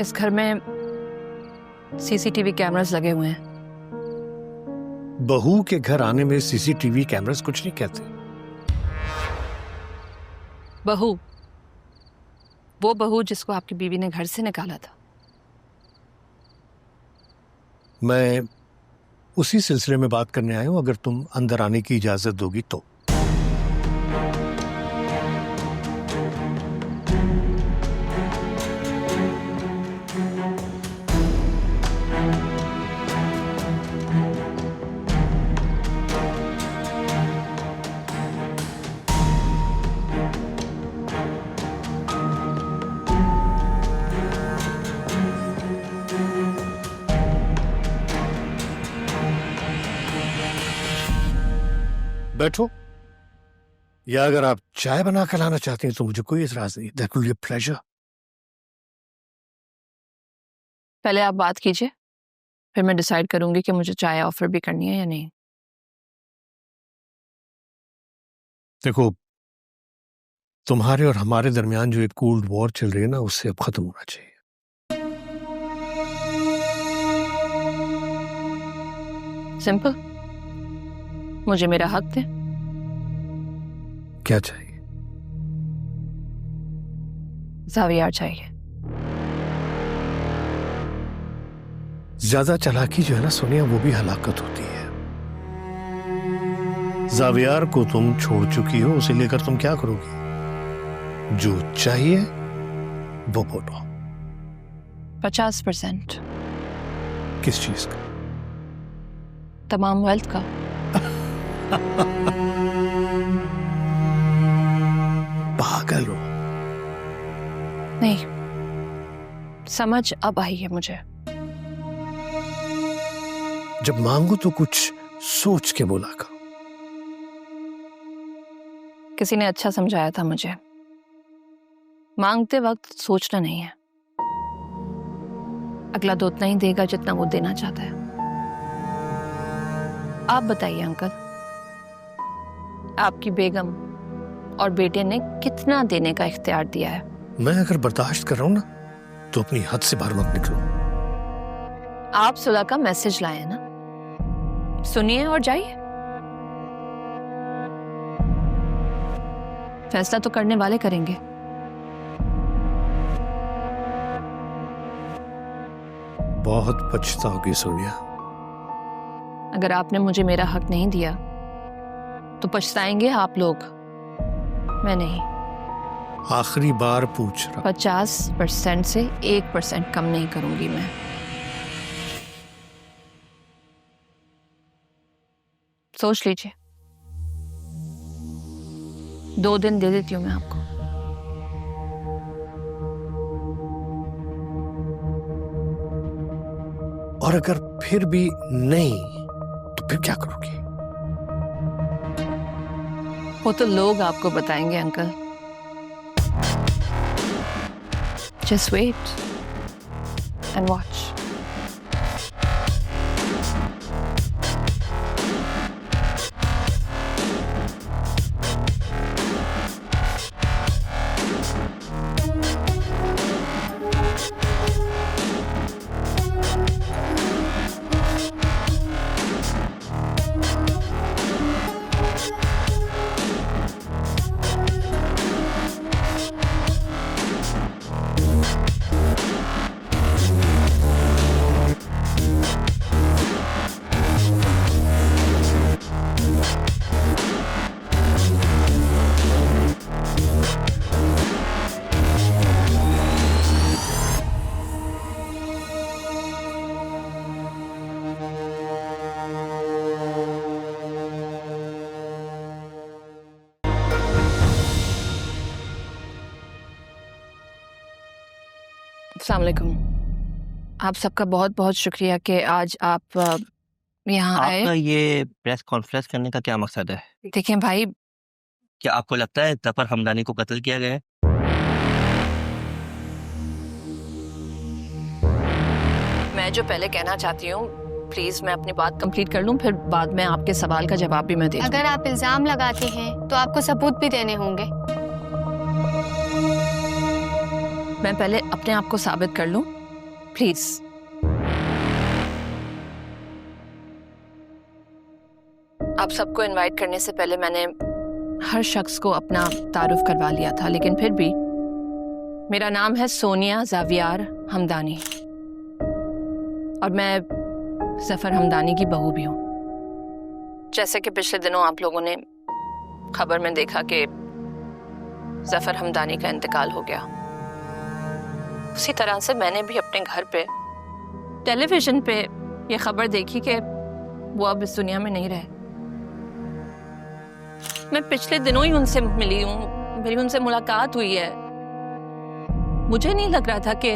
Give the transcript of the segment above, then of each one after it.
इस घर में सीसीटीवी कैमरास लगे हुए हैं। बहू के घर आने में सीसीटीवी कैमरास कुछ नहीं कहते। बहू, वो बहू जिसको आपकी बीवी ने घर से निकाला था। मैं उसी सिलसिले में बात करने आया हूं, अगर तुम अंदर आने की इजाजत दोगी तो। बैठो, या अगर आप चाय बना कर लाना चाहते हैं तो मुझे कोई एतराज नहीं। That will be a pleasure. पहले आप बात कीजिए, फिर मैं डिसाइड करूंगी कि मुझे चाय ऑफर भी करनी है या नहीं। देखो, तुम्हारे और हमारे दरमियान जो एक कोल्ड वॉर चल रही है ना, उससे अब खत्म होना चाहिए। सिंपल, मुझे मेरा हक दे। क्या चाहिए? ज़ावियार चाहिए। ज्यादा चालाकी जो है ना सोनिया, वो भी हलाकत होती है। ज़ावियार को तुम छोड़ चुकी हो, उसे लेकर तुम क्या करोगी? जो चाहिए वो बोलो। 50%। किस चीज का? तमाम वेल्थ का। पागल हो? नहीं, समझ अब आई है मुझे। जब मांगो तो कुछ सोच के बोला करो। किसी ने अच्छा समझाया था मुझे, मांगते वक्त सोचना नहीं है। अगला तो उतना ही देगा जितना वो देना चाहता है। आप बताइए अंकल, आपकी बेगम और बेटे ने कितना देने का इख्तियार दिया है? मैं अगर बर्दाश्त कर रहा हूं ना, तो अपनी हद से बाहर मत निकलो। आप सुलह का मैसेज लाए हैं ना, सुनिए और जाइए। फैसला तो करने वाले करेंगे। बहुत पछताओगी सोनिया। अगर आपने मुझे मेरा हक नहीं दिया तो पछताएंगे आप लोग, मैं नहीं। आखिरी बार पूछ रहा। 50% से 1% कम नहीं करूंगी मैं। सोच लीजिए, 2 दिन दे देती हूं मैं आपको। और अगर फिर भी नहीं तो फिर क्या करोगी? वो तो लोग आपको बताएंगे uncle. Just wait and watch. अस्सलाम वालेकुम। आप सबका बहुत बहुत शुक्रिया कि आज आप यहाँ आए। आपका ये प्रेस कॉन्फ्रेंस करने का क्या मकसद है? देखें भाई, क्या आपको लगता है जफर हमदानी को कत्ल किया गया है? मैं जो पहले कहना चाहती हूँ, प्लीज मैं अपनी बात कंप्लीट कर लूँ, फिर बाद में आपके सवाल का जवाब भी मैं दे दूँ। अगर आप इल्जाम लगाते हैं तो आपको सबूत भी देने होंगे। मैं पहले अपने आप को साबित कर लूँ, प्लीज। आप सबको इनवाइट करने से पहले मैंने हर शख्स को अपना तारुफ करवा लिया था, लेकिन फिर भी मेरा नाम है सोनिया ज़ावियार हमदानी और मैं ज़फ़र हमदानी की बहू भी हूँ। जैसे कि पिछले दिनों आप लोगों ने खबर में देखा कि ज़फ़र हमदानी का इंतकाल हो गया, उसी तरह से मैंने भी अपने घर पे टेलीविज़न पे ये खबर देखी कि वो अब इस दुनिया में नहीं रहे। मैं पिछले दिनों ही उनसे मिली हूँ, मेरी उनसे मुलाकात हुई है। मुझे नहीं लग रहा था कि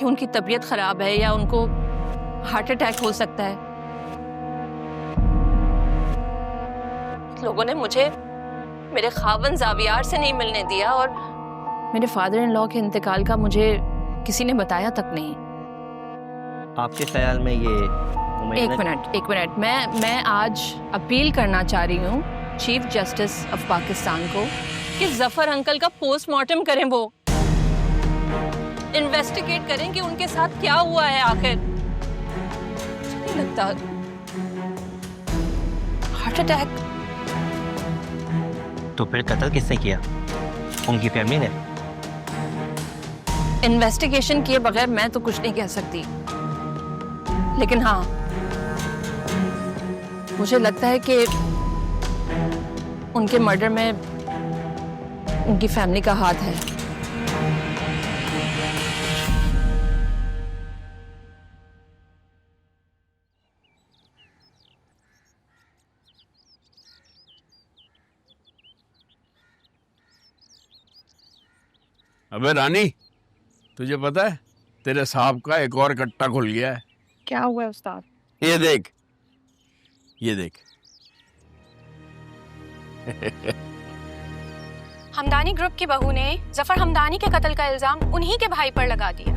उनकी तबीयत खराब है या उनको हार्ट अटैक हो सकता है। लोगों ने मुझे मेरे खावन ज़ावियार से नहीं मिलने दिया और मेरे फादर इन लॉ के इंतकाल का मुझे किसी ने बताया तक नहीं। आपके ख्याल में ये एक मिनट, मैं आज अपील करना चाह रही हूँ चीफ जस्टिस ऑफ पाकिस्तान को कि ज़फ़र अंकल का पोस्टमार्टम करें, वो इन्वेस्टिगेट करें कि उनके साथ क्या हुआ है आखिर। नहीं लगता हार्ट अटैक। तो फिर कत्ल किसने किया? उनकी फैमिली ने? इन्वेस्टिगेशन किए बगैर मैं तो कुछ नहीं कह सकती, लेकिन हाँ मुझे लगता है कि उनके मर्डर में उनकी फैमिली का हाथ है। अबे रानी, तुझे पता है तेरे साहब का एक और कट्टा खुल गया है। क्या हुआ है उस्ताद? ये देख, ये देख। हमदानी ग्रुप की बहू ने ज़फ़र हमदानी के कत्ल का इल्जाम उन्हीं के भाई पर लगा दिया।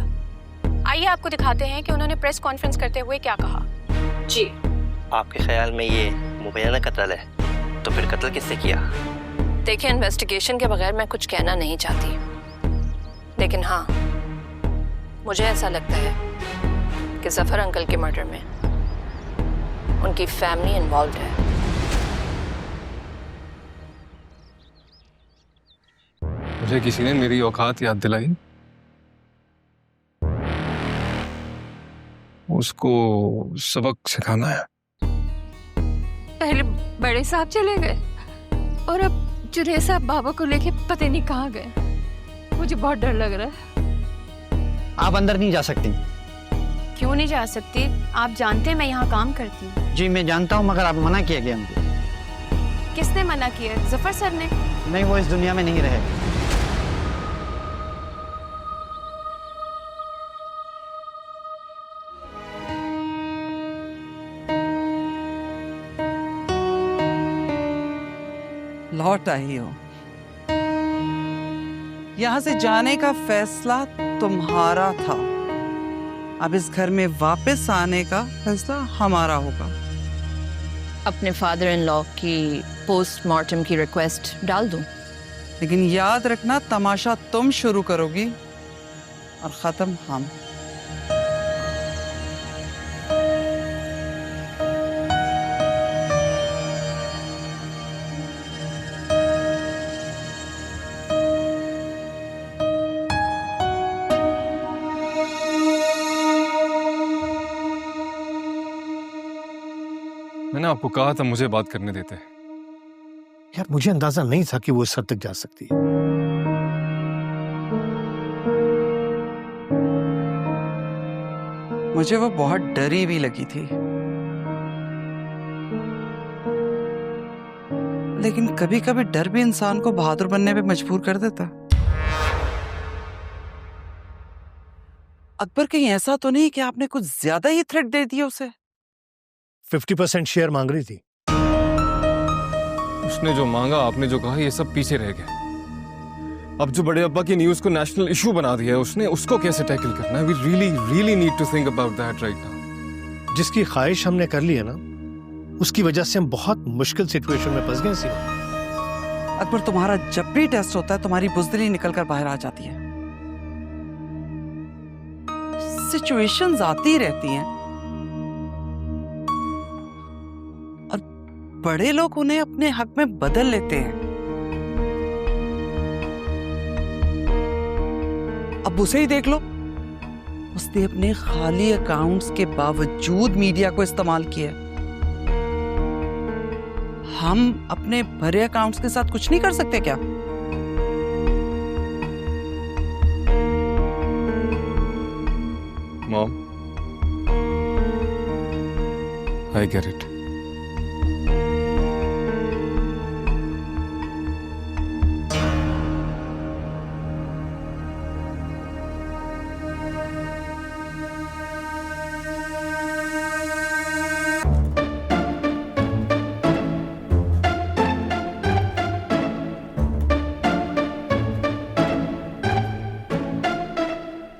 आइए आपको दिखाते हैं कि उन्होंने प्रेस कॉन्फ्रेंस करते हुए क्या कहा। जी, आपके ख्याल में ये मुबैना कत्ल है, तो फिर कत्ल किसने किया? देखिए, इन्वेस्टिगेशन के बगैर मैं कुछ कहना नहीं चाहती, लेकिन हाँ मुझे ऐसा लगता है कि ज़फ़र अंकल के मर्डर में उनकी फैमिली इन्वॉल्व है। मुझे किसी ने मेरी औकात याद दिलाई। उसको सबक सिखाना है। पहले बड़े साहब चले गए और अब जुनेद साहब बाबा को लेके पता नहीं कहाँ गए। मुझे बहुत डर लग रहा है। आप अंदर नहीं जा सकती। क्यों नहीं जा सकती? आप जानते हैं मैं यहाँ काम करती हूँ। जी मैं जानता हूँ, मगर आप मना किया गया हमको। किसने मना किया? ज़फ़र सर ने। नहीं, वो इस दुनिया में नहीं रहे। लौट आई हो। यहाँ से जाने का फैसला तुम्हारा था, अब इस घर में वापस आने का फैसला हमारा होगा। अपने फादर इन लॉ की पोस्टमार्टम की रिक्वेस्ट डाल दूं? लेकिन याद रखना, तमाशा तुम शुरू करोगी और खत्म हम। मैंने आपको कहा था मुझे बात करने देते। यार मुझे अंदाजा नहीं था कि वो इस हद तक जा सकती है। मुझे वो बहुत डरी भी लगी थी, लेकिन कभी कभी डर भी इंसान को बहादुर बनने पे मजबूर कर देता। अकबर, कहीं ऐसा तो नहीं कि आपने कुछ ज्यादा ही थ्रेट दे दिया उसे? 50% शेयर मांग रही थी। उसने जो मांगा, आपने जो कहा, ये सब पीछे रह गए। अब जो बड़े अब्बा की न्यूज़ को नेशनल इशू बना दिया है उसने, उसको कैसे टैकल करना है? We really need to think about that right now. जिसकी ख्वाहिश हमने कर ली है ना, उसकी वजह से हम बहुत मुश्किल सिचुएशन में फंस गए। सिवा अकबर, तुम्हारा जब भी टेस्ट होता है तुम्हारी बुज़दिली निकल कर बाहर आ जाती है। सिचुएशंस आती रहती हैं और बड़े लोग उन्हें अपने हक में बदल लेते हैं। अब उसे ही देख लो, उसने अपने खाली अकाउंट्स के बावजूद मीडिया को इस्तेमाल किया। हम अपने भरे अकाउंट्स के साथ कुछ नहीं कर सकते क्या? Mom, I get it.